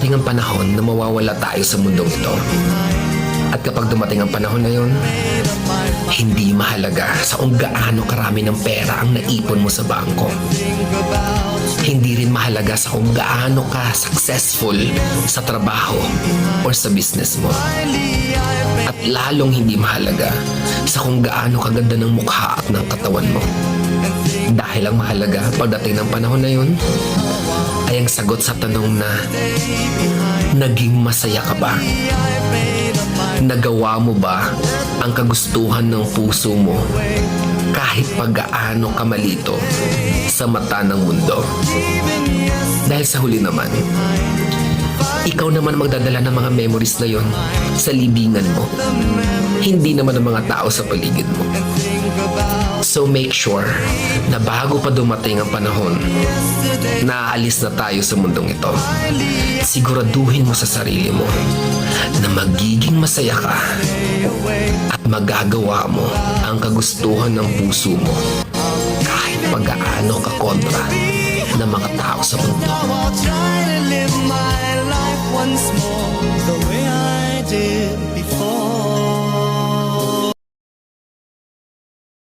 darating ang panahon na mawawala tayo sa mundong ito. At kapag dumating ang panahon na yun, hindi mahalaga sa kung gaano karami ng pera ang naipon mo sa bangko. Hindi rin mahalaga sa kung gaano ka successful sa trabaho or sa business mo. At lalong hindi mahalaga sa kung gaano kaganda ng mukha at ng katawan mo. Dahil ang mahalaga pagdating ng panahon na yun ay ang sagot sa tanong na naging masaya ka ba? Nagawa mo ba ang kagustuhan ng puso mo kahit pag-gaano ka malito sa mata ng mundo? Dahil sa huli naman, ikaw naman magdadala ng mga memories na yon sa libingan mo. Hindi naman ang mga tao sa paligid mo. So make sure na bago pa dumating ang panahon na aalis na tayo sa mundong ito, siguraduhin mo sa sarili mo na magiging masaya ka at magagawa mo ang kagustuhan ng puso mo kahit pag-aano ka kontra ng mga tao sa mundo. Once more, the way I did.